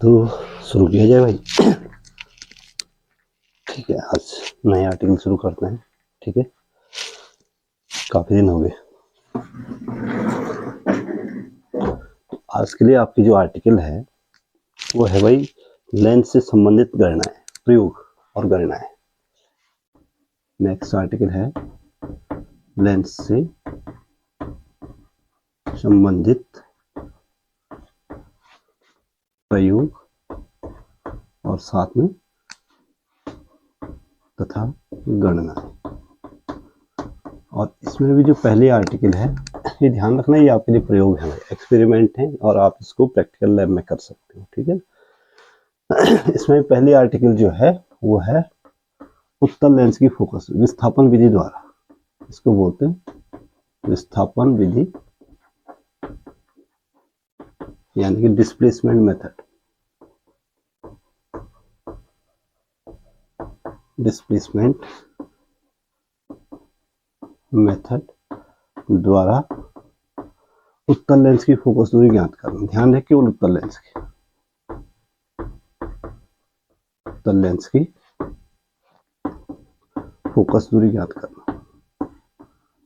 तो शुरू किया जाए भाई। ठीक है, आज नया आर्टिकल शुरू करते हैं। ठीक है, काफ़ी दिन हो गए। आज के लिए आपकी जो आर्टिकल है वो है भाई लेंस से संबंधित गणनाएं, प्रयोग और गणनाएं। नेक्स्ट आर्टिकल है लेंस से संबंधित प्रयोग और साथ में तथा गणना। और इसमें भी जो पहले आर्टिकल है, ये ध्यान रखना, ये आपके लिए प्रयोग है, एक्सपेरिमेंट है और आप इसको प्रैक्टिकल लैब में कर सकते हो। ठीक है। इसमें पहली आर्टिकल जो है वो है उत्तल लेंस की फोकस विस्थापन विधि द्वारा, इसको बोलते हैं विस्थापन विधि यानी कि डिस्प्लेसमेंट मेथड। डिस्प्लेसमेंट मेथड द्वारा उत्तल लेंस की फोकस दूरी ज्ञात करना। ध्यान रखें, केवल उत्तल लेंस की, उत्तल लेंस की फोकस दूरी ज्ञात करना,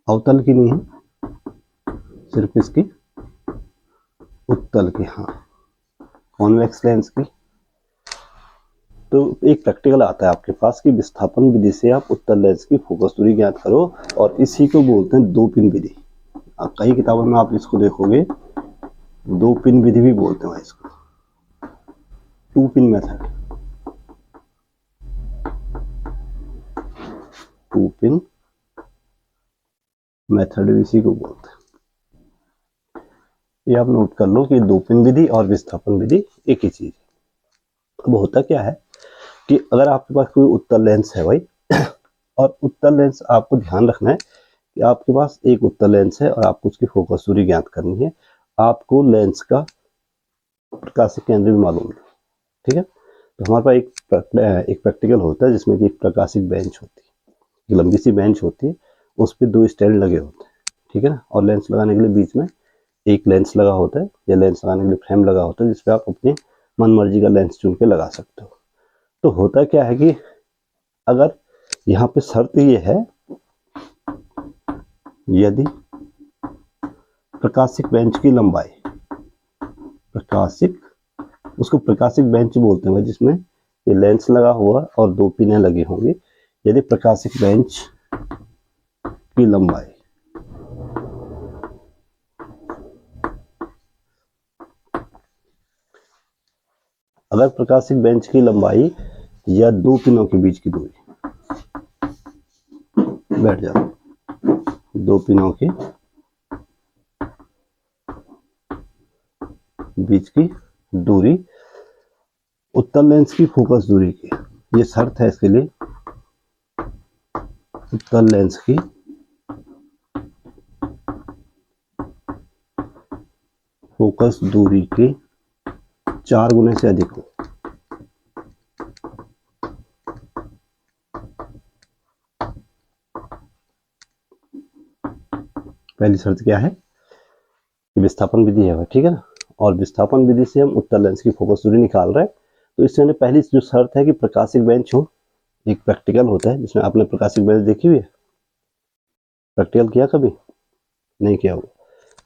अवतल की नहीं है, सिर्फ इसकी उत्तल की। हाँ, कॉन्वेक्स लेंस की। तो एक प्रैक्टिकल आता है आपके पास कि विस्थापन विधि से आप उत्तल लेंस की फोकस दूरी ज्ञात करो, और इसी को बोलते हैं दो पिन विधि। कई किताबों में आप इसको देखोगे, दो पिन विधि भी बोलते हैं इसको, two pin method, two pin method इसी को बोलते हैं। ये आप नोट कर लो कि दो पिन विधि और विस्थापन विधि एक ही चीज है। अब होता क्या है कि अगर आपके पास कोई उत्तल लेंस है भाई, और उत्तल लेंस आपको ध्यान रखना है कि आपके पास एक उत्तल लेंस है और आपको उसकी फोकस दूरी ज्ञात करनी है। आपको लेंस का प्रकाशिक केंद्र भी मालूम है। ठीक है, तो हमारे पास एक प्रैक्टिकल होता है जिसमें कि एक प्रकाशिक बेंच होती है, एक लंबी सी बेंच होती है, उस पर दो स्टैंड लगे होते हैं। ठीक है ना, और लेंस लगाने के लिए बीच में एक लेंस लगा होता है, या लेंस लगाने के लिए फ्रेम लगा होता है जिसपे आप अपनी मन मर्जी का लेंस चुन के लगा सकते हो। तो होता क्या है कि अगर यहाँ पे शर्त ये है, यदि प्रकाशिक बेंच की लंबाई, प्रकाशिक, उसको प्रकाशिक बेंच बोलते हैं जिसमें ये लेंस लगा हुआ और दो पिनें लगी होंगी, यदि प्रकाशिक बेंच की लंबाई अगर प्रकाशिक बेंच की लंबाई या दो पिनों के बीच की दूरी, बैठ जाओ, दो पिनों के बीच की दूरी उत्तल लेंस की फोकस दूरी की, ये शर्त है इसके लिए, उत्तल लेंस की फोकस दूरी के 4 गुने से अधिक हो। पहली शर्त क्या है कि विस्थापन विधि है, ठीक है ना, और विस्थापन विधि से हम उत्तल लेंस की फोकस दूरी निकाल रहे हैं। तो इसमें पहली जो शर्त है कि प्रकाशिक बेंच हो। एक प्रैक्टिकल होता है जिसमें आपने प्रकाशिक बेंच देखी हुई है, प्रैक्टिकल किया कभी? नहीं किया होगा।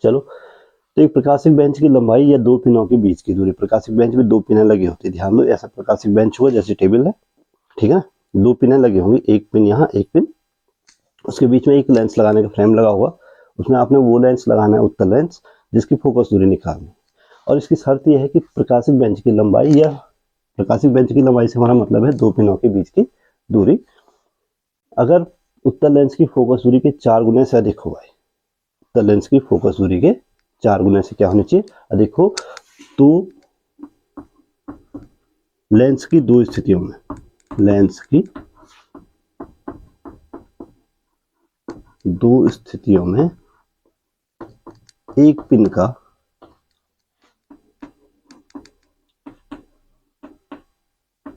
चलो, तो एक प्रकाशिक बेंच की लंबाई या दो पिनों के बीच की दूरी, प्रकाशिक बेंच में दो पिनें लगी होती है, ध्यान दो, ऐसा प्रकाशिक बेंच हुआ जैसे टेबल है, ठीक है ना, दो पिनें लगी होंगी, एक पिन यहाँ, एक पिन, उसके बीच में एक लेंस लगाने का फ्रेम लगा हुआ, उसमें आपने वो लेंस लगाना है उत्तल लेंस जिसकी फोकस दूरी निकालनी। और इसकी शर्त यह है कि प्रकाशिक बेंच की लंबाई, या प्रकाशिक बेंच की लंबाई से हमारा मतलब है दो पिनों के बीच की दूरी, अगर उत्तल लेंस की फोकस दूरी के 4 गुने से अधिक हो, उत्तल लेंस की फोकस दूरी के 4 गुने से क्या होनी चाहिए, अधिक हो, तो लेंस की दो स्थितियों में, लेंस की दो स्थितियों में एक पिन का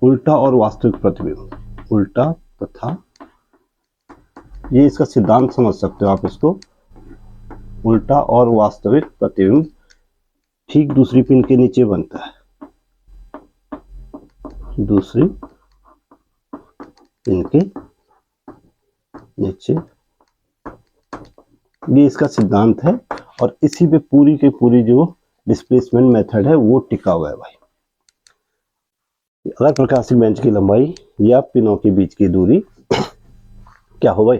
उल्टा और वास्तविक प्रतिबिंब, उल्टा तथा, ये इसका सिद्धांत समझ सकते हो आप इसको, उल्टा और वास्तविक प्रतिबिंब ठीक दूसरी पिन के नीचे बनता है। दूसरी पिन के नीचे। ये इसका सिद्धांत है और इसी पे पूरी की पूरी जो डिस्प्लेसमेंट मेथड है वो टिका हुआ है भाई। अगर प्रकाशिक बेंच की लंबाई या पिनों के बीच की दूरी क्या हो भाई,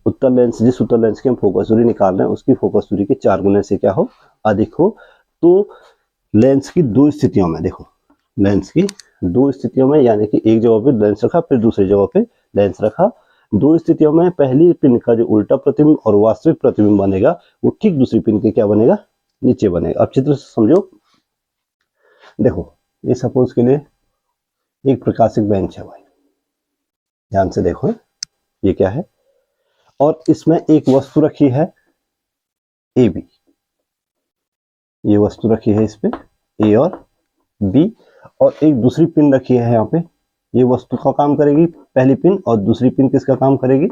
उत्तर लेंस, जिस उत्तर लेंस की हम फोकस दूरी निकाल रहे हैं उसकी फोकस दूरी के 4 गुने से क्या हो, अधिक हो। तो लेंस की दो स्थितियों में, देखो लेंस की दो स्थितियों में, यानी कि एक जगह पे लेंस रखा फिर दूसरी जगह पे लेंस रखा, दो स्थितियों में पहली पिन का जो उल्टा प्रतिबिंब और वास्तविक प्रतिबिंब बनेगा वो ठीक दूसरी पिन के क्या बनेगा, नीचे बनेगा। अब चित्र से समझो, देखो ये सपोज के लिए एक प्रकाशिक बेंच है भाई, ध्यान से देखो ये क्या है, और इसमें एक वस्तु रखी है ए बी, ये वस्तु रखी है इस पे ए और बी, और एक दूसरी पिन रखी है यहाँ पे, ये वस्तु का काम करेगी पहली पिन, और दूसरी पिन किसका काम करेगी,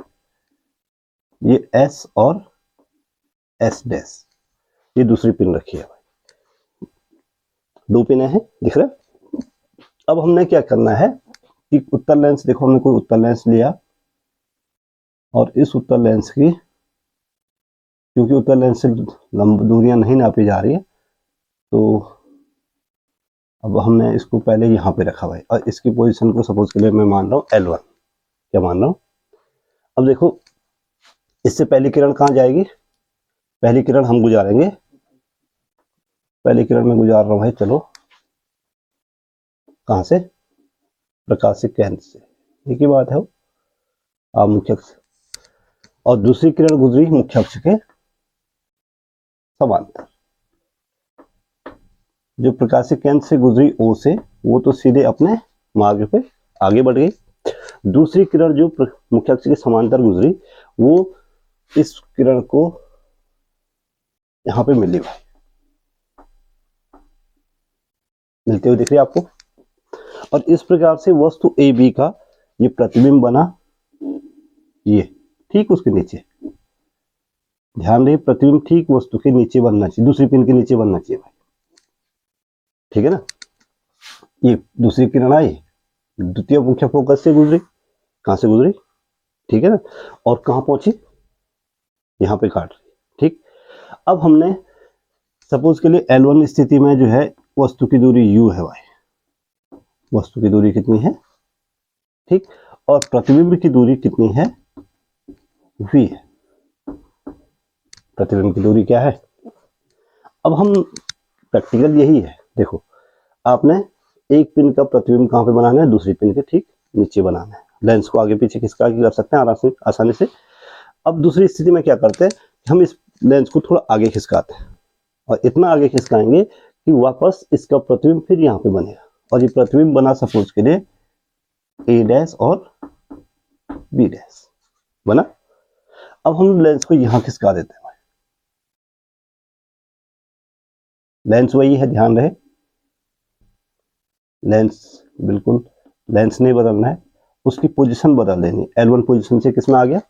ये एस और एस डैश, ये दूसरी पिन रखी है भाई, दो पिन है, दिख रहा है। अब हमने क्या करना है कि उत्तर लेंस, देखो हमने कोई उत्तर लेंस लिया और इस उत्तर लेंस की, क्योंकि उत्तर लेंस से लंब दूरियां नहीं नापी जा रही है, तो अब हमने इसको पहले यहाँ पे रखा भाई, और इसकी पोजीशन को सपोज के लिए मैं मान रहा हूँ L1, क्या मान रहा हूँ। अब देखो इससे पहली किरण कहाँ जाएगी, पहली किरण हम गुजारेंगे, पहली किरण में गुजार रहा हूँ भाई, चलो कहाँ से, प्रकाशिक केंद्र से, एक ही बात है वो, आप मुख्य अक्ष, और दूसरी किरण गुजरी मुख्य अक्ष के समांतर, जो प्रकाशिक केंद्र से गुजरी O से, वो तो सीधे अपने मार्ग पे आगे बढ़ गई। दूसरी किरण जो मुख्य अक्ष के समांतर गुजरी, वो इस किरण को यहाँ पे मिली भाई, मिलते हुए दिख रही है आपको। और इस प्रकार से वस्तु ए बी का ये प्रतिबिंब बना, ये ठीक उसके नीचे, ध्यान रहे प्रतिबिंब ठीक वस्तु के नीचे बनना चाहिए, दूसरी पिन के नीचे बनना चाहिए भाई, ठीक है ना। ये दूसरी किरण आई, द्वितीय मुख्य फोकस से गुजरी, कहां से गुजरी, ठीक है ना, और कहां पहुंची, यहां पे काट रही, ठीक। अब हमने सपोज के लिए L1 स्थिति में जो है वस्तु की दूरी U है भाई, वस्तु की दूरी कितनी है, ठीक, और प्रतिबिंब की दूरी कितनी है, V है, प्रतिबिंब की दूरी क्या है। अब हम प्रैक्टिकल यही है, देखो आपने एक पिन का प्रतिबिंब कहां पे बनाना है, दूसरी पिन के ठीक नीचे बनाना है, लेंस को आगे पीछे खिसका के कर सकते हैं आसानी से। अब दूसरी स्थिति में क्या करते हैं, हम इस लेंस को थोड़ा आगे खिसकाते हैं, और इतना आगे खिसकाएंगे कि वापस इसका प्रतिबिंब फिर यहाँ पे बनेगा, और ये प्रतिबिंब बना सपोज के लिए ए डैश और बी डैश बना। अब हम लेंस को यहाँ खिसका देते हैं, लेंस वही है, ध्यान रहे, लेंस बिल्कुल, लेंस नहीं बदलना है, उसकी पोजीशन बदल देनी, L1 पोजीशन से किस में आ गया,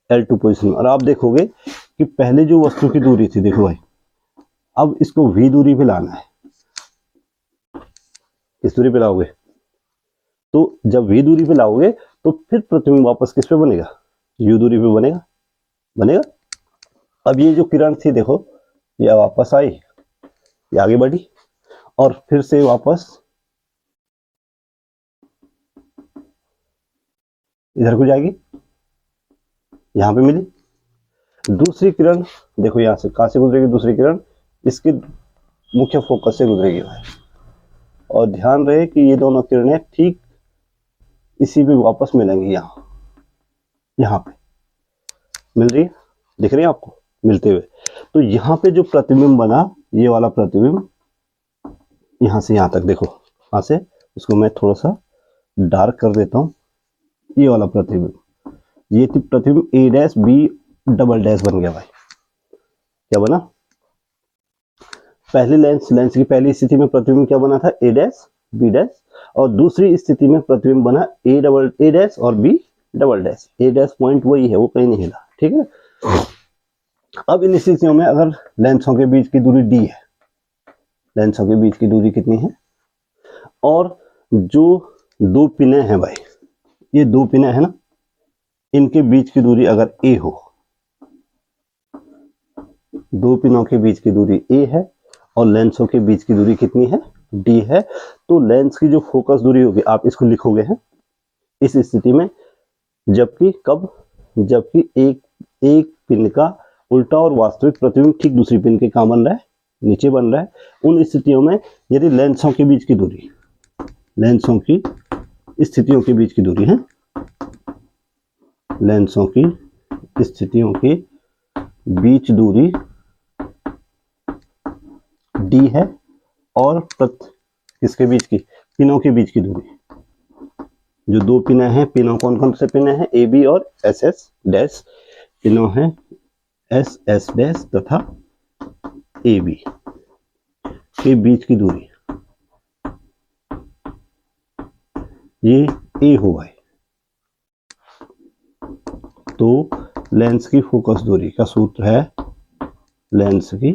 L2 पोजीशन में। और आप देखोगे कि पहले जो वस्तु की दूरी थी, देखो भाई, अब इसको V दूरी पे लाना है, किस दूरी पे लाओगे, तो जब V दूरी पे लाओगे तो फिर प्रतिबिंब वापस किस पे बनेगा, U दूरी पे बनेगा, बनेगा। अब ये जो किरण थी देखो, ये वापस आई, ये आगे बढ़ी, और फिर से वापस इधर को जाएगी, यहां पे मिली। दूसरी किरण देखो यहां से कहां से गुजरेगी, दूसरी किरण इसके मुख्य फोकस से गुजरेगी भाई, और ध्यान रहे कि ये दोनों किरणें ठीक इसी पे वापस मिलेंगी, यहाँ पे मिल रही है, दिख रही है आपको मिलते हुए। तो यहाँ पे जो प्रतिबिंब बना, ये वाला प्रतिबिंब यहाँ से यहाँ तक, देखो यहाँ से इसको मैं थोड़ा सा डार्क कर देता हूँ, ये वाला प्रतिबिंब, ये प्रतिबिंब ए डैश बी डबल डैश बन गया भाई, क्या बना, पहले लेंस की पहली स्थिति में प्रतिबिंब क्या बना था, ए डैश बी डैश, और दूसरी स्थिति में प्रतिबिंब बना ए डैश और बी डबल डैश, ए डैश पॉइंट वही है, वो कहीं नहीं हिला, ठीक है। अब इन स्थितियों में अगर लेंसों के बीच की दूरी d है, लेंसों के बीच की दूरी कितनी है, और जो दो पिने हैं भाई, ये दो पिने हैं ना, इनके बीच की दूरी अगर a हो, दो पिनों के बीच की दूरी a है और लेंसों के बीच की दूरी कितनी है, d है, तो लेंस की जो फोकस दूरी होगी आप इसको लिखोगे हैं इस स्थिति में, जबकि कब, जबकि एक पिन का उल्टा और वास्तविक प्रतिबिंब ठीक दूसरी पिन के कहाँ बन रहा है, नीचे बन रहा है। उन स्थितियों में यदि लेंसों के बीच की दूरी, लेंसों की स्थितियों के बीच की दूरी है, लेंसों की स्थितियों के बीच दूरी d है और किसके बीच की, पिनों के बीच की दूरी, जो दो पिनें हैं, पिनों कौन कौन से पिनें हैं, ए बी और एस एस डैश, पिनों हैं एस एस डैश तथा ए बी के बीच की दूरी, ये ए हो गए। तो लेंस की फोकस दूरी का सूत्र है, लेंस की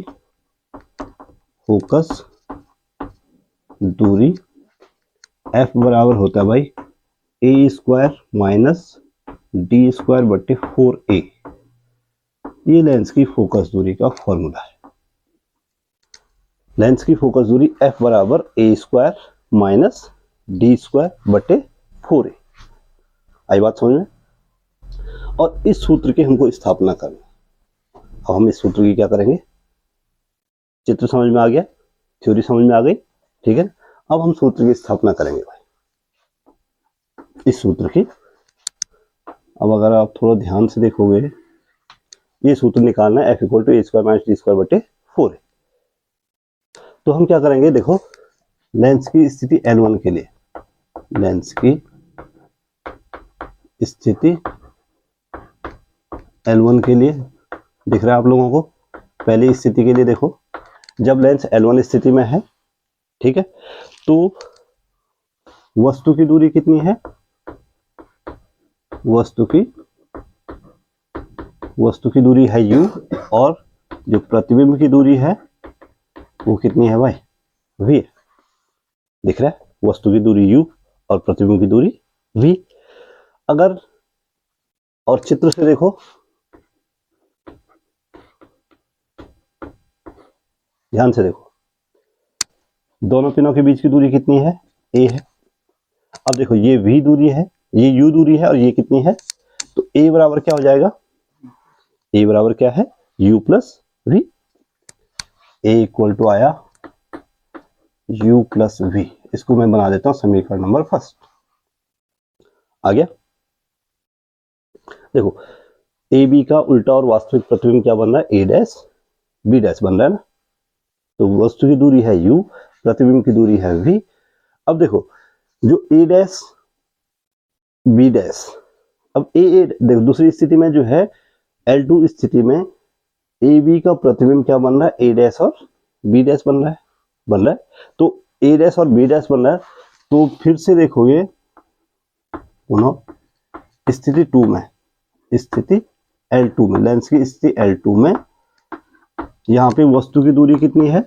फोकस दूरी एफ बराबर होता है भाई ए स्क्वायर माइनस डी स्क्वायर बट्टे 4a। ये लेंस की फोकस दूरी का फॉर्मूला है। लेंस की फोकस दूरी एफ बराबर ए स्क्वायर माइनस डी स्क्वायर बट्टे 4a। आई बात समझ में? और इस सूत्र की हमको स्थापना करना। अब हम इस सूत्र की क्या करेंगे, चित्र समझ में आ गया, थ्योरी समझ में आ गई, ठीक है। अब हम सूत्र की स्थापना करेंगे भाई, इस सूत्र की। अब अगर आप थोड़ा ध्यान से देखोगे, ये सूत्र निकालना है, f equal to a square minus D square बटे 4 है। तो हम क्या करेंगे, देखो लेंस की स्थिति L1 के लिए, लेंस की स्थिति L1 के लिए दिख रहा है आप लोगों को। पहली स्थिति के लिए देखो, जब लेंस L1 स्थिति में है, ठीक है, तो वस्तु की दूरी कितनी है, वस्तु की दूरी है u, और जो प्रतिबिंब की दूरी है वो कितनी है भाई, v। दिख रहा है, वस्तु की दूरी u और प्रतिबिंब की दूरी v। अगर और चित्र से देखो, ध्यान से देखो, दोनों पिनों के बीच की दूरी कितनी है, a है। अब देखो ये v दूरी है, ये u दूरी है, और ये कितनी है, तो a बराबर क्या हो जाएगा, a बराबर क्या है, u plus v। a equal to आया u प्लस v। इसको मैं बना देता हूं समीकरण नंबर फर्स्ट। आ गया? देखो ए बी का उल्टा और वास्तविक प्रतिबिंब क्या बन रहा है, a डैश b डैश बन रहा है ना। तो वस्तु की दूरी है u, प्रतिबिंब की दूरी है v। अब देखो जो a डैश b डैश, अब देखो दूसरी स्थिति में जो है L2 स्थिति में ए बी का प्रतिबिंब क्या बन रहा है, a डैश और b डैश बन रहा है। तो a डैश और b डैश बन रहा है, तो फिर से देखोगे दोनों स्थिति 2 में, स्थिति L2 में, लेंस की स्थिति L2 में, यहाँ पे वस्तु की दूरी कितनी है,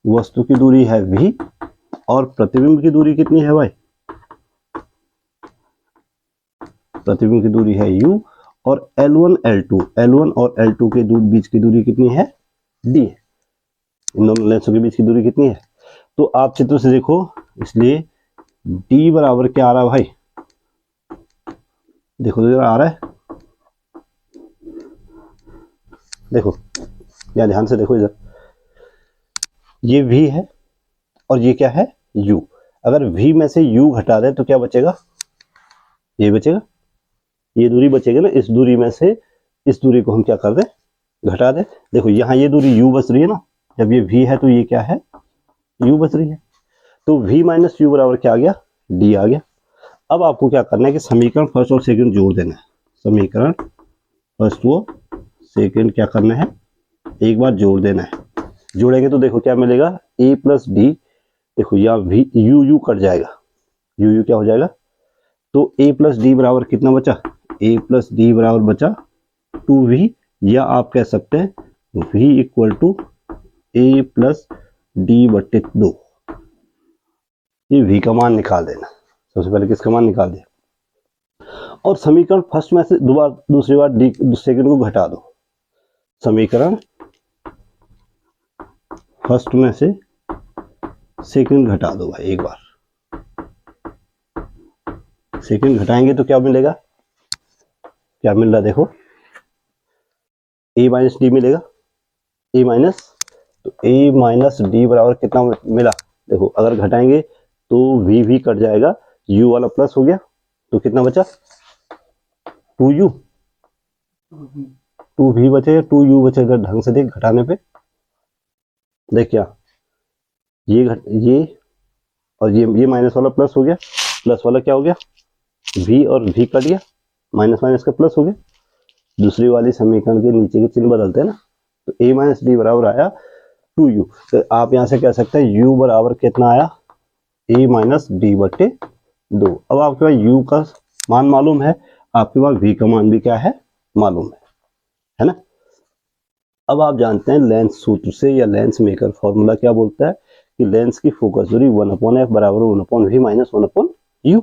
वस्तु की दूरी है v, और प्रतिबिंब की दूरी कितनी है भाई, प्रतिबिंब की दूरी है u, और L1 और L2 के बीच की दूरी कितनी है, d है। इन दोनों लेंसों के बीच की दूरी कितनी है, तो आप चित्र से देखो, इसलिए d बराबर क्या आ रहा है भाई, देखो तो आ रहा है, देखो या ध्यान से देखो इधर, ये v है और ये क्या है, u। अगर v में से u घटा दें तो क्या बचेगा, ये बचेगा, ये दूरी बचेगी ना। इस दूरी में से इस दूरी को हम क्या कर दें, घटा दें। देखो यहाँ ये दूरी u बच रही है ना, जब ये v है तो ये क्या है, u बच रही है। तो v माइनस u बराबर क्या आ गया, d आ गया। अब आपको क्या करना है कि समीकरण फर्स्ट और सेकंड जोड़ देना है। समीकरण फर्स्ट व सेकंड क्या करना है, एक बार जोड़ देना है। जोड़ेंगे तो देखो क्या मिलेगा, a प्लस डी, देखो यहाँ v u कट जाएगा, u क्या हो जाएगा, तो a प्लस डी बराबर कितना बचा, a प्लस डी बराबर बचा 2v, या आप कह सकते हैं v equal to a plus d बट्टे 2। ये v का मान निकाल देना। सबसे पहले किसका मान निकाल दिया, और समीकरण फर्स्ट में से दूसरी बार डी सेकंड को घटा दो। समीकरण फर्स्ट में से सेकंड घटा दो भाई, एक बार सेकंड घटाएंगे तो क्या मिलेगा, क्या मिल रहा देखो, a माइनस डी मिलेगा, a माइनस, तो a माइनस डी बराबर कितना मिला, देखो अगर घटाएंगे तो v कट जाएगा, u वाला प्लस हो गया, तो कितना बचा 2u, 2v बचेगा, 2u बचेगा। ढंग से देख घटाने पे, देख क्या ये और ये माइनस वाला प्लस हो गया, प्लस वाला क्या हो गया v, और v कट गया, माइनस माइनस का प्लस हो गया। दूसरी वाली समीकरण के नीचे के चिन्ह बदलते हैं ना, तो a माइनस डी बराबर आया 2u। तो आप यहां से कह सकते हैं u बराबर कितना आया, a माइनस डी बटे 2। अब आपके पास u का मान मालूम है, आपके पास v का मान भी क्या है मालूम है ना। अब आप जानते हैं लेंस सूत्र से या लेंस मेकर फॉर्मूला क्या बोलता है कि लेंस की फोकस दूरी 1/f बराबर 1/v माइनस 1/u।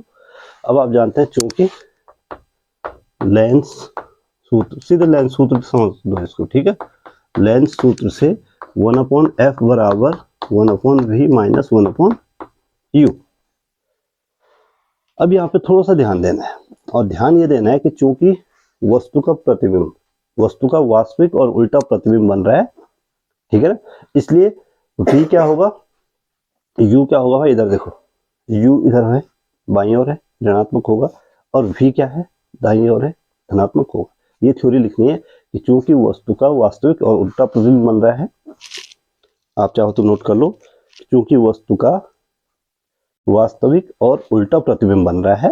अब आप जानते हैं चूंकि लेंस सूत्र, सीधे लेंस सूत्र समझ दो इसको, ठीक है। लेंस सूत्र से 1/f बराबर 1/v माइनस 1/u। अब यहाँ पे थोड़ा सा ध्यान देना है, और ध्यान ये देना है कि चूंकि वस्तु का प्रतिबिंब, वस्तु का वास्तविक और उल्टा प्रतिबिंब बन रहा है, ठीक है ना, इसलिए v क्या होगा, u क्या होगा भाई, इधर देखो u इधर है बाईं ओर है ऋणात्मक होगा, और v क्या है दाईं ओर है धनात्मक होगा। ये थ्योरी लिखनी है कि चूंकि वस्तु का वास्तविक और उल्टा प्रतिबिंब बन रहा है, आप चाहो तो नोट कर लो, चूंकि वस्तु का वास्तविक और उल्टा प्रतिबिंब बन रहा है,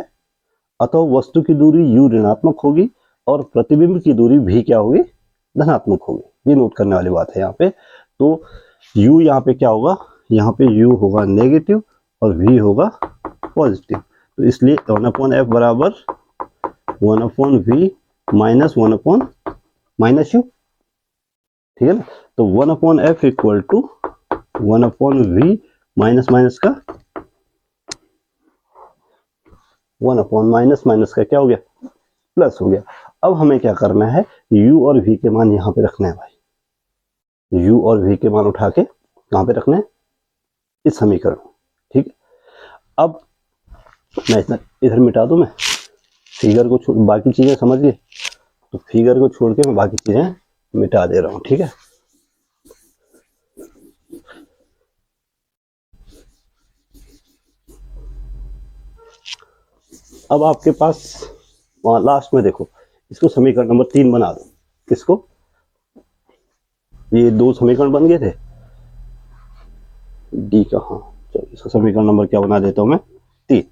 अतः वस्तु की दूरी u ऋणात्मक होगी और प्रतिबिंब की दूरी v क्या होगी धनात्मक होगी। ये नोट करने वाली बात है यहाँ पे। तो u यहाँ पे क्या होगा, यहाँ पे u होगा नेगेटिव और v होगा पॉजिटिव, तो इसलिए 1/f बराबर 1/v माइनस 1/u, ठीक है ना। तो 1/f equal to 1/v minus minus का 1/- क्या हो गया प्लस हो गया। अब हमें क्या करना है, u और v के मान यहाँ पे रखना है भाई, u और v के मान उठा के कहाँ पे रखना है, इस समीकरण, ठीक है। अब मैं इधर मिटा दूं, मैं फिगर को छोड़, बाकी चीजें समझ गए, तो फिगर को छोड़ के मैं बाकी चीजें मिटा दे रहा हूँ, ठीक है। अब आपके पास लास्ट में देखो, इसको समीकरण नंबर 3 बना दो। किसको, ये दो समीकरण बन गए थे डी का, हाँ चलो इसका समीकरण नंबर क्या बना देता हूं मैं 3।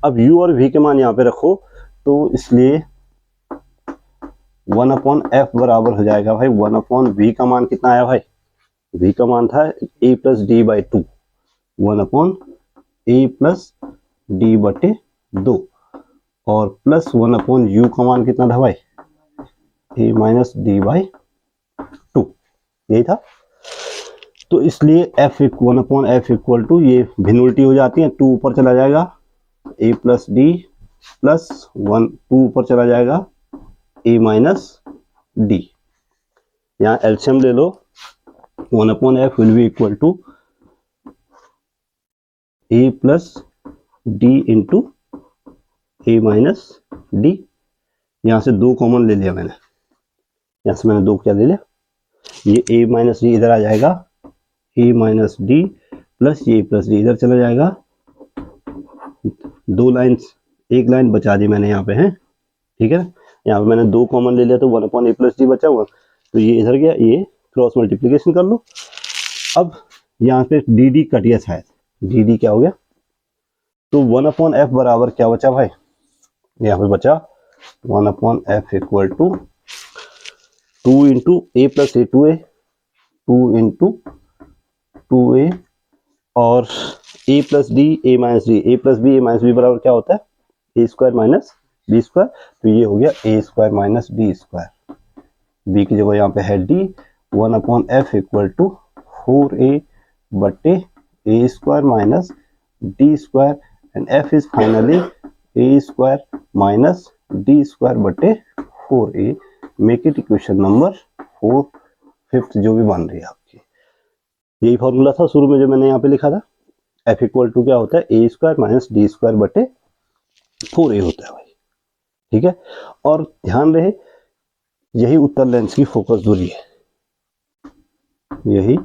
अब u और v के मान यहाँ पे रखो, तो इसलिए 1/f बराबर हो जाएगा भाई 1/v का मान कितना आया भाई, v का मान था a plus D by 2, 1/a plus D बटे 2, और प्लस 1/u का मान कितना था भाई a माइनस डी बाई 2, यही था। तो इसलिए f 1/f इक्वल टू, ये भिन्न उल्टी हो जाती है, 2 ऊपर चला जाएगा a प्लस डी प्लस 1, 2 ऊपर चला जाएगा a माइनस डी। यहाँ एलसीएम ले लो, 1/f will be equal to a plus d into a minus d. यहाँ से 2 कॉमन ले लिया मैंने, यहाँ से मैंने 2 क्या ले लिया, ये a माइनस डी इधर आ जाएगा, a माइनस डी प्लस ये प्लस डी इधर चला जाएगा, 2 लाइन्स, एक लाइन बचा दी मैंने यहाँ पे है, ठीक है ना। यहाँ पे मैंने 2 कॉमन ले लिया, तो 1/a प्लस डी बचा हुआ, तो ये इधर गया, ये क्रॉस मल्टीप्लीकेशन कर लो। अब यहाँ पे डी डी कट गया, शायद डी डी क्या हो गया, तो 1/f बराबर क्या बचा भाई, यहाँ पे बचा 1/f equal to 2 into A plus A 2a, 2 into 2a, और a plus D A minus D, A plus B A minus B बराबर क्या होता है, A square minus B square, तो ये हो गया A square minus D square, B की जगह यहाँ पे है D. 1/f equal to 4a बटे A square minus D square and F is finally A square minus D square बटे 4a, make it equation number 4 5th जो भी बन रही है आपकी। यही फॉर्मूला था शुरू में जो मैंने यहाँ पे लिखा था, एफ इक्वल टू क्या होता है A square minus D square बटे 4a होता है भाई, ठीक है। और ध्यान रहे यही उत्तर लेंस की फोकस दूरी है, यही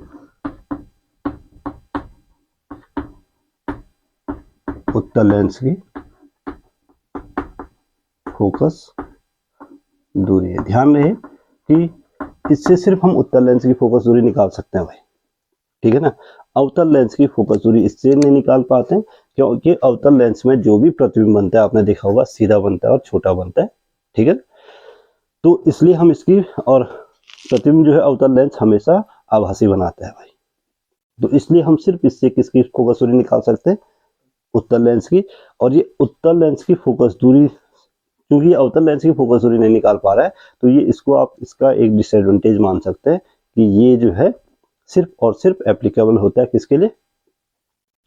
उत्तर लेंस की फोकस दूरी है। ध्यान रहे कि इससे सिर्फ हम उत्तर लेंस की फोकस दूरी निकाल सकते हैं भाई, ठीक है ना। अवतल लेंस की फोकस दूरी इससे नहीं निकाल पाते हैं क्योंकि अवतल लेंस में जो भी प्रतिबिंब बनता है आपने देखा होगा सीधा बनता है और छोटा बनता है, ठीक है। तो इसलिए हम इसकी, और प्रतिबिंब जो है अवतल लेंस हमेशा आभासी बनाता है भाई, तो इसलिए हम सिर्फ इससे किसकी फोकस दूरी निकाल सकते हैं, उत्तर लेंस की। और ये उत्तर लेंस की फोकस दूरी, क्योंकि ये अवतल लेंस की फोकस दूरी नहीं निकाल पा रहा है, तो ये इसको आप इसका एक डिसएडवांटेज मान सकते हैं कि ये जो है सिर्फ और सिर्फ एप्लीकेबल होता है किसके लिए,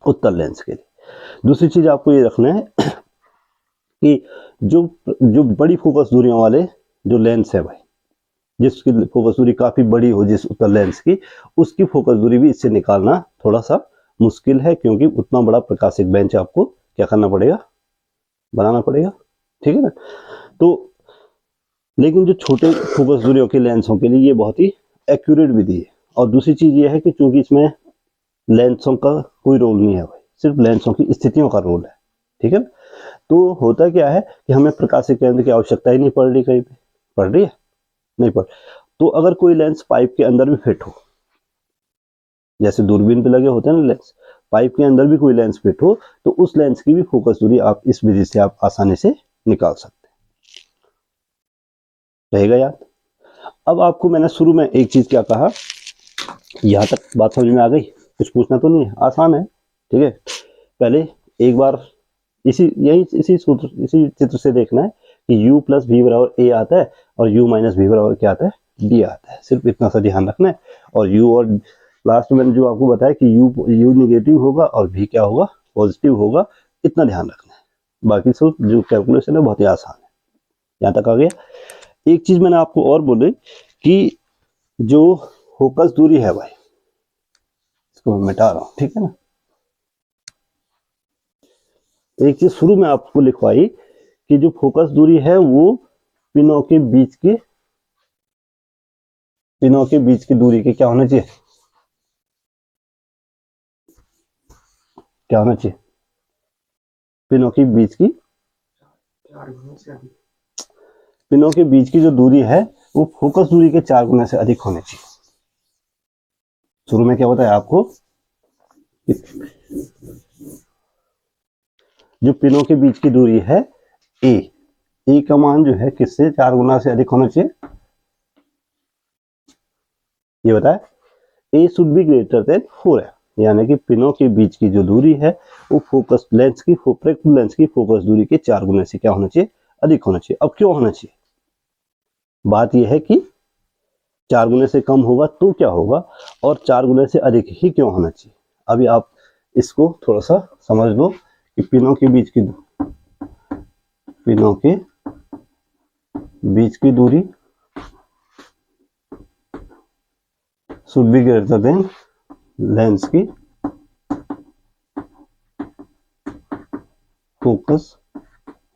उत्तर लेंस के लिए। दूसरी चीज आपको ये रखना है कि जो बड़ी फोकस दूरियों वाले जो लेंस है भाई, जिसकी फोकस दूरी काफी बड़ी हो जिस उत्तर लेंस की, उसकी फोकस दूरी भी इससे निकालना थोड़ा सा मुश्किल है, क्योंकि उतना बड़ा प्रकाशिक बेंच आपको क्या करना पड़ेगा, बनाना पड़ेगा, ठीक है ना। तो लेकिन जो छोटे फोकस दूरियों के लेंसों के लिए ये बहुत ही एक्यूरेट विधि है। और दूसरी चीज ये है कि चूंकि इसमें लेंसों का कोई रोल नहीं है भाई, सिर्फ लेंसों की स्थितियों का रोल है, ठीक है। तो होता क्या है कि हमें प्रकाशिक केंद्र की आवश्यकता ही नहीं पड़ रही, कहीं पे पड़ रही है, नहीं पड़। तो अगर कोई लेंस पाइप के अंदर भी फिट हो, जैसे दूरबीन पे लगे होते हैं ना लेंस, पाइप के अंदर भी कोई लेंस फिट हो, तो उस लेंस की भी फोकस दूरी आप इस विधि से आप आसानी से निकाल सकते हैं, रहेगा याद। अब आपको मैंने शुरू में एक चीज क्या कहा, यहाँ तक बात समझ में आ गई, कुछ पूछना तो नहीं है, आसान है, ठीक है। पहले एक बार इसी सूत्र इसी चित्र से देखना है कि u प्लस वी बराबर a आता है और u माइनस वी बराबर क्या आता है, d आता है, सिर्फ इतना सा ध्यान रखना है। और u, और लास्ट में मैंने जो आपको बताया कि u निगेटिव होगा और v क्या होगा, पॉजिटिव होगा, इतना ध्यान रखना है। बाकी सब जो कैलकुलेशन है बहुत ही आसान है, यहाँ तक आ गया। एक चीज मैंने आपको और बोली कि जो फोकस दूरी है भाई, इसको मैं मिटा रहा हूं, ठीक है ना। एक चीज शुरू में आपको लिखवाई कि जो फोकस दूरी है वो पिनों के बीच की दूरी के क्या होना चाहिए, क्या होना चाहिए, पिनों के बीच की जो दूरी है वो फोकस दूरी के 4 गुना से अधिक होनी चाहिए। शुरू में क्या बताया आपको, जो पिनों के बीच की दूरी है ए का मान जो है किससे 4 गुना से अधिक होना चाहिए, ये बताया, ए शुड बी ग्रेटर देन 4 है, यानी कि पिनों के बीच की जो दूरी है वो फोकस लेंस की फोकस दूरी के 4 गुना से क्या होना चाहिए, अधिक होना चाहिए। अब क्यों होना चाहिए, बात यह है कि 4 गुने से कम होगा तो क्या होगा, और 4 गुने से अधिक ही क्यों होना चाहिए। अभी आप इसको थोड़ा सा समझ लो कि पिनों के बीच की दूरी should be greater then lens की फोकस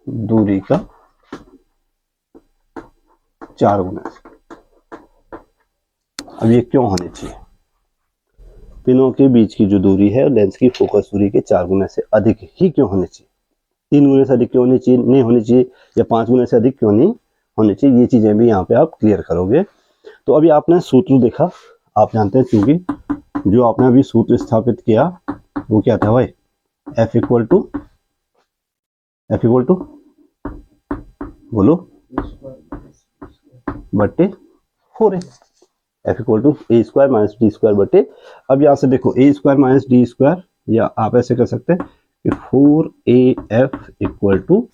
दूरी का 4 गुना। अब ये क्यों होनी चाहिए, पिनों के बीच की जो दूरी है लेंस की फोकस दूरी के 4 गुना से अधिक ही क्यों होनी चाहिए, 3 गुने से अधिक क्यों होनी चाहिए, नहीं होनी चाहिए, या 5 गुने से अधिक क्यों नहीं होनी चाहिए, ये चीजें भी यहाँ पे आप क्लियर करोगे। तो अभी आपने सूत्र देखा, आप जानते हैं क्योंकि जो आपने अभी सूत्र स्थापित किया वो क्या था भाई, F इक्वल टू बोलो बट्टे 4 है, F equal to a square minus D square बटे, अब यहाँ से देखो ए स्क्वायर माइनस डी स्क्वायर, या आप ऐसे कर सकते हैं कि 4AF equal to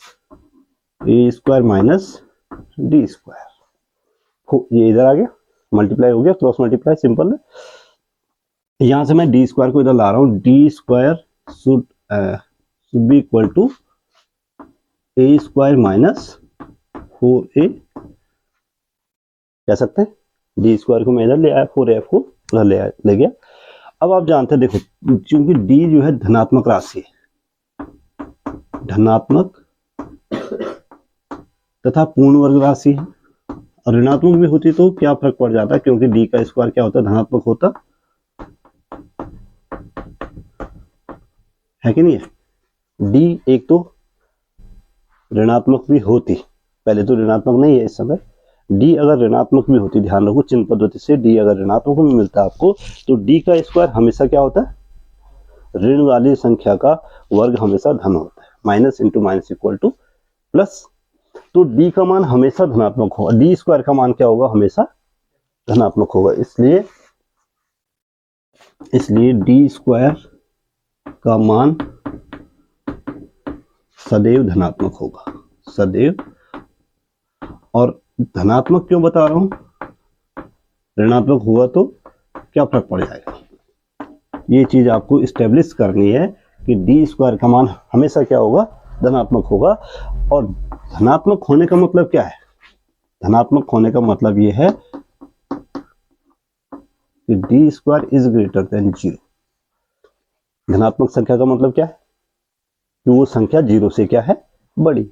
a square minus D square, ये इधर आ गया, मल्टीप्लाई हो गया, क्रॉस मल्टीप्लाई सिंपल है। यहां से मैं डी स्क्वायर को इधर ला रहा हूं, d square should should be equal to a square minus 4a कह सकते हैं। डी स्क्वायर को मैं इधर ले आया, 4f को उधर ले गया। अब आप जानते हैं, देखो क्योंकि डी जो है धनात्मक राशि है, धनात्मक तथा पूर्ण वर्ग राशि है, और ऋणात्मक भी होती तो क्या फर्क पड़ जाता है, क्योंकि डी का स्क्वायर क्या होता है, धनात्मक होता है कि नहीं है। डी एक तो ऋणात्मक भी होती, पहले तो ऋणात्मक नहीं है इस समय, डी अगर ऋणात्मक भी होती, ध्यान रखो चिन्ह पद्धति से डी अगर ऋणात्मक भी मिलता है आपको, तो डी का स्क्वायर हमेशा क्या होता है, ऋण वाली संख्या का वर्ग हमेशा धन होता है, minus into minus equal two plus. तो डी का मान हमेशा धनात्मक होगा, डी स्क्वायर का मान क्या होगा, हमेशा धनात्मक होगा। इसलिए डी स्क्वायर का मान सदैव धनात्मक होगा, सदैव। और धनात्मक क्यों बता रहा हूं, ऋणात्मक हुआ तो क्या फर्क पड़ जाएगा, ये चीज आपको इस्टेब्लिश करनी है कि डी स्क्वायर का मान हमेशा क्या होगा, धनात्मक होगा। और धनात्मक होने का मतलब क्या है, धनात्मक होने का मतलब ये है कि D square is greater than 0। धनात्मक संख्या का मतलब क्या है कि वो संख्या 0 से क्या है, बड़ी।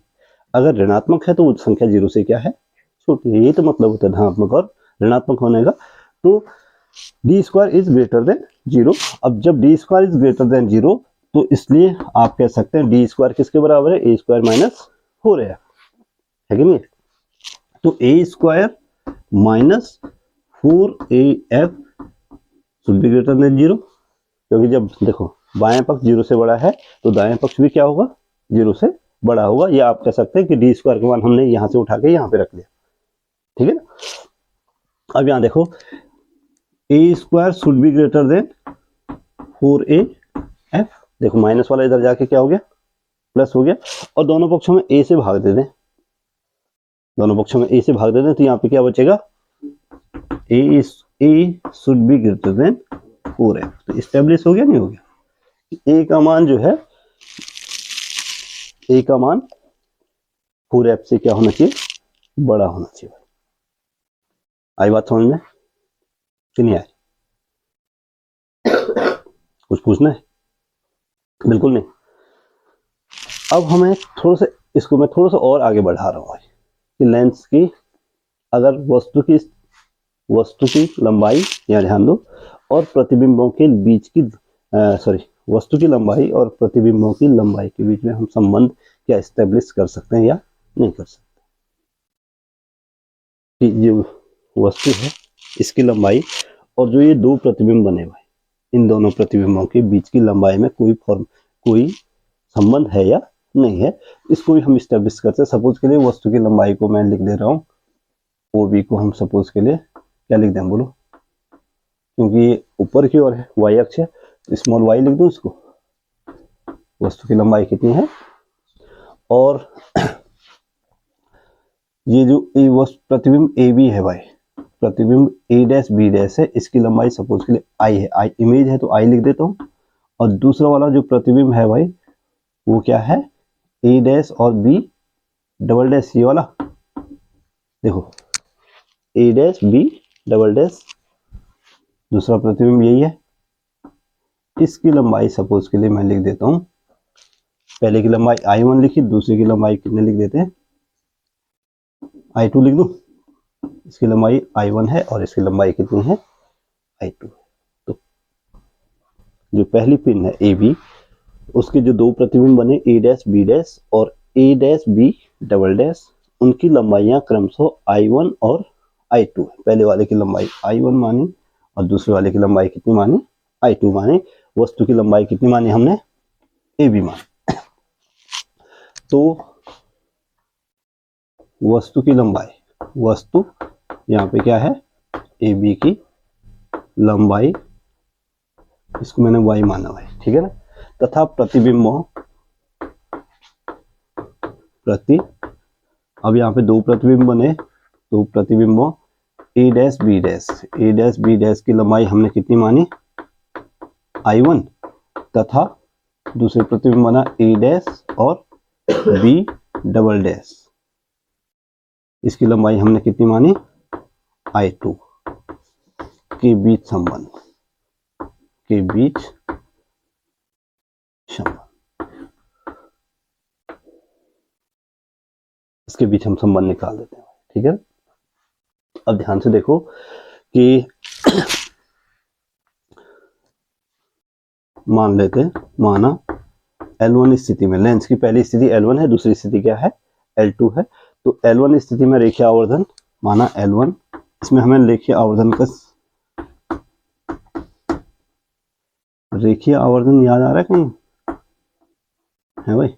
अगर ऋणात्मक है तो वो संख्या 0 से क्या है, छोटी है। ये तो मतलब होता है धनात्मक और ऋणात्मक होने का। तो D square is greater than 0। अब जब D square is greater than 0 तो इसलिए आप कह सकते हैं डी स्क्वायर किसके बराबर है, ए स्क्वायर माइनस 4 है कि नहीं। तो A square minus 4af should be greater than 0, क्योंकि जब देखो बाएं पक्ष 0 से बड़ा है तो दाएं पक्ष भी क्या होगा, 0 से बड़ा होगा। या आप कह सकते हैं कि डी स्क्वायर का मान हमने यहां से उठा के यहां पे रख लिया, ठीक है ना। अब यहां देखो ए square should be greater than 4af, देखो माइनस वाला इधर जाके क्या हो गया, प्लस हो गया। और दोनों पक्षों में ए से भाग दे दें, दोनों पक्षों में ए से भाग दे दें, तो यहाँ पे क्या बचेगा, A should be greater than 4f। तो स्टेब्लिश हो गया, नहीं हो गया। ए का मान जो है, ए का मान 4f से क्या होना चाहिए, बड़ा होना चाहिए। आई बात समझ में कि नहीं आई, कुछ पूछना है, बिल्कुल नहीं। अब हमें थोड़ा सा इसको मैं थोड़ा सा और आगे बढ़ा रहा हूँ कि लेंस की अगर वस्तु की लंबाई, यहाँ ध्यान दो, और प्रतिबिंबों के बीच की वस्तु की लंबाई और प्रतिबिंबों की लंबाई के बीच में हम संबंध क्या एस्टेब्लिश कर सकते हैं या नहीं कर सकते। कि जो वस्तु है इसकी लंबाई और जो ये दो प्रतिबिंब बने हुए, इन दोनों प्रतिबिंबों के बीच की लंबाई में कोई संबंध है या नहीं है, इसको भी हम एस्टेब्लिश करते हैं। सपोज के लिए वस्तु की लंबाई को मैं लिख दे रहा हूँ, ओ बी को हम सपोज के लिए क्या लिख दें, बोलो, क्योंकि ये ऊपर की ओर है, वाई अक्ष है, तो स्मॉल वाई लिख दूं इसको। वस्तु की लंबाई कितनी है, और ये जो प्रतिबिंब ए बी है भाई, प्रतिबिंब ए डैश बी डैश है, इसकी लंबाई सपोज के लिए आई है, आई इमेज है तो आई लिख देता हूँ। और दूसरा वाला जो प्रतिबिंब है भाई वो क्या है, ए डैश और बी डबल डैश, ये वाला देखो, ए डैश बी डबल डैश, दूसरा प्रतिबिंब यही है। इसकी लंबाई सपोज के लिए मैं लिख देता हूं, पहले की लंबाई I1 लिखी, दूसरे की लंबाई कितने लिख देते हैं, I2 लिख दूं। इसकी लंबाई I1 है और इसकी लंबाई कितनी है, I2। तो जो पहली पिन है AB, उसके जो दो प्रतिबिंब बने A डैश बी डैश और A dash b double dash, उनकी लंबाइयां क्रमशः I1 और I2। पहले वाले की लंबाई I1 मानी और दूसरे वाले की लंबाई कितनी मानी, I2 मानी। वस्तु की लंबाई कितनी मानी हमने, AB मानी। तो वस्तु की लंबाई, वस्तु यहाँ पे क्या है, AB की लंबाई, इसको मैंने y माना है, ठीक है ना। तथा प्रतिबिंबों अब यहाँ पे दो प्रतिबिंब बने, तो प्रतिबिंबों A डैश बी डैश की लंबाई हमने कितनी मानी, I1, तथा दूसरे प्रतिबिंब बना ए डैश और बी डबल डैश, इसकी लंबाई हमने कितनी मानी I2 के बीच संबंध, के बीच संबंध, इसके बीच हम संबंध निकाल देते हैं। ठीक है, अब ध्यान से देखो कि मान लेते हैं, माना L1 स्थिति में लेंस की पहली स्थिति L1 है, दूसरी स्थिति क्या है L2 है। तो L1 स्थिति में रेखीय आवर्धन माना L1, इसमें हमें रेखीय आवर्धन का रेखीय आवर्धन याद आ रहा है कहीं है भाई?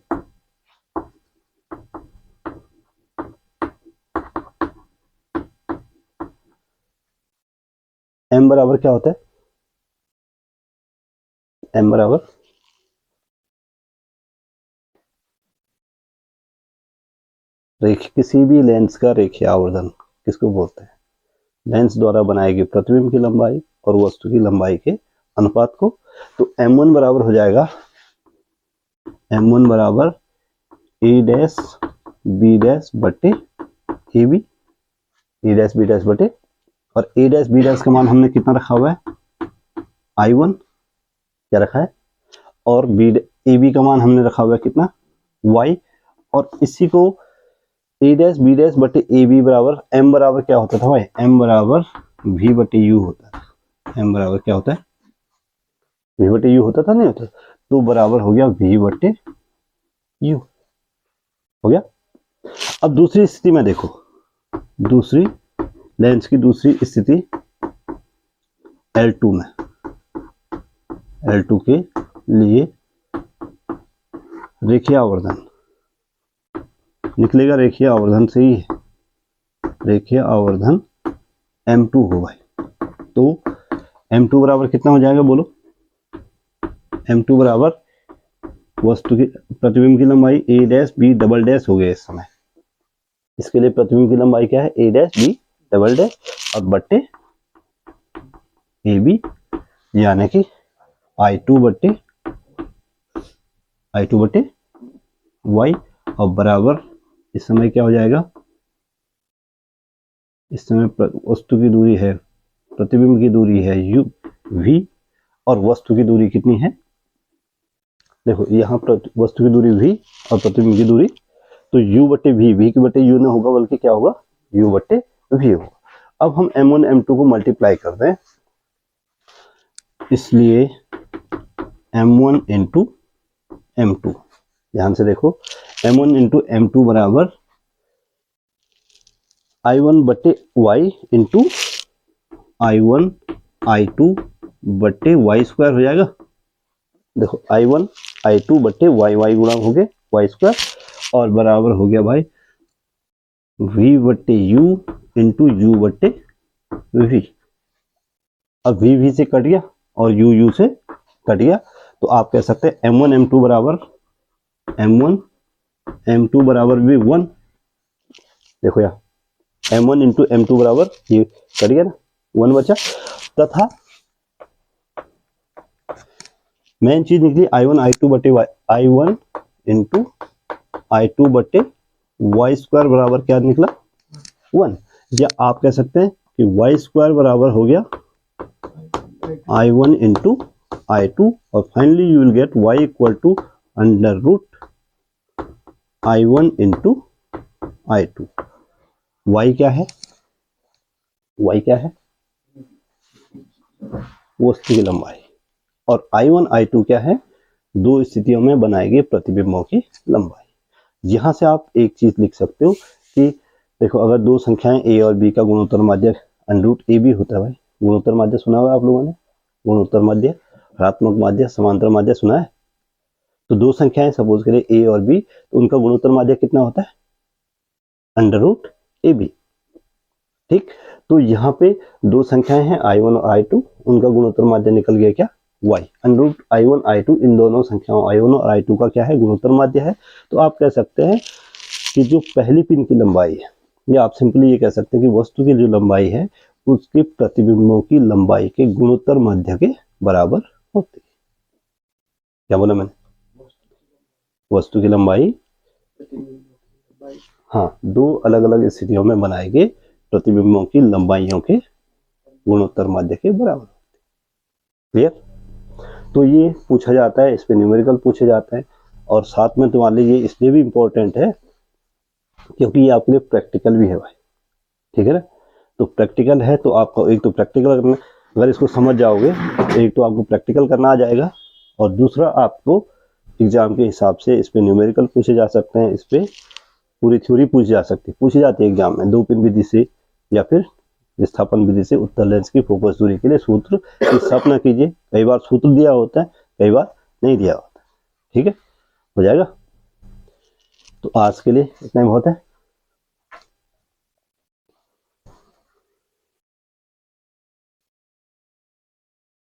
M बराबर क्या होता है? M बराबर किसी भी लेंस का रेखीय आवर्धन किसको बोलते हैं? लेंस द्वारा बनाई गई प्रतिबिंब की लंबाई और वस्तु की लंबाई के अनुपात को। तो M1 बराबर हो जाएगा, M1 बराबर A डैश B डैश बटे AB, A dash B dash बटे, और A डैश B डैश का मान हमने कितना रखा हुआ है I1, क्या रखा है, और AB का मान हमने रखा हुआ है कितना Y, और इसी को A डैश B डैश बटे AB बराबर M बराबर क्या होता था भाई? M बराबर V बटे U होता है। M बराबर क्या होता है? V बटे U होता था, नहीं होता? तो बराबर हो गया V बटे U, हो गया। अब दूसरी स्थिति में देखो, दूसरी लेंस की दूसरी स्थिति L2 में, L2 के लिए रेखीय आवर्धन निकलेगा, रेखीय आवर्धन से ही रेखीय आवर्धन M2 हो भाई। तो M2 बराबर कितना हो जाएगा बोलो? M2 बराबर वस्तु की प्रतिबिंब की लंबाई A dash B double dash हो गया इस समय। इसके लिए प्रतिबिंब की लंबाई क्या है? A dash B double dash और बट्टे AB, यानी कि I2 बट्टे Y, और बराबर इस समय क्या हो जाएगा? इस समय वस्तु की दूरी है, प्रतिबिंब की दूरी है V, और वस्तु की दूरी कितनी है? देखो यहाँ वस्तु की दूरी V और प्रतिबिंब की दूरी, तो U बटे V की बटे U ना होगा, बल्कि क्या होगा? U बटे V होगा। अब हम M1 M2 को मल्टीप्लाई कर दें, इसलिए M1 इंटू M2, ध्यान से देखो, M1 इंटू M2 बराबर I1 बटे Y इंटू I1 I2 बटे Y स्क्वायर हो जाएगा। देखो I1 I2 बटे Y गुणा हो गए Y स्क्वायर, और बराबर हो गया भाई V बटे U इंटू U बटे V। अब V से कट गया और U से कट गया, तो आप कह सकते हैं M1 M2 बराबर भी 1। देखो यार, M1 इंटू M2 बराबर, ये कट गया ना, 1 बचा, तथा मेन चीज निकली I1 I2 बटे I1 इंटू I2 बटे Y स्क्वायर बराबर क्या निकला? 1। या आप कह सकते हैं कि Y स्क्वायर बराबर हो गया I1 इंटू I2, और finally you will get Y equal to under root I1 into I2। Y क्या है? Y क्या है? वस्तु की लंबाई। और I1 I2 क्या है? दो स्थितियों में बनाई गई प्रतिबिंबों की लंबाई। यहां से आप एक चीज लिख सकते हो कि देखो, अगर दो संख्याएं A और B का गुणोत्तर माध्य अंडरूट AB होता है भाई। गुणोत्तर माध्य सुना हुआ आप लोगों ने? गुणोत्तर माध्य, ऋणात्मक माध्य, समांतर माध्य सुना है? तो दो संख्याएं सपोज करें A और B, तो उनका गुणोत्तर माध्य कितना होता है? Under root AB। ठीक, तो यहाँ पे दो संख्याएं हैं I1 और I2, उनका गुणोत्तर माध्य निकल गया क्या? Y। अंडररूट I1 I2, इन दोनों संख्याओं I1 और I2 का क्या है? गुणोत्तर माध्य है। तो आप कह सकते हैं कि जो पहली पिन की लंबाई है, या आप सिंपली ये कह सकते हैं कि वस्तु की जो लंबाई है उसके प्रतिबिंबों की लंबाई के गुणोत्तर माध्य के बराबर होती है। क्या बोला मैंने? वस्तु की लंबाई, हाँ, दो अलग अलग स्थितियों में बनाए गए प्रतिबिंबों की लंबाइयों के गुणोत्तर माध्य के बराबर। क्लियर? तो ये पूछा जाता है, इस पे न्यूमेरिकल पूछे जाते हैं। और साथ में तुम्हारे लिए ये इसलिए भी इम्पोर्टेंट है क्योंकि ये आपके लिए प्रैक्टिकल भी है भाई, ठीक है ना। तो प्रैक्टिकल है तो आपको एक तो प्रैक्टिकल करना, अगर इसको समझ जाओगे तो एक तो आपको प्रैक्टिकल करना आ जाएगा, और दूसरा आपको एग्जाम के हिसाब से इस पे न्यूमेरिकल पूछे जा सकते हैं, इस पे पूरी थ्योरी पूछी जाती है एग्जाम में, दो पिन विधि से या फिर विस्थापन विधि से उत्तल लेंस की फोकस दूरी के लिए सूत्र की स्थापना कीजिए। कई बार सूत्र दिया होता है, कई बार नहीं दिया होता, ठीक है, हो जाएगा। तो आज के लिए इतना ही बहुत है।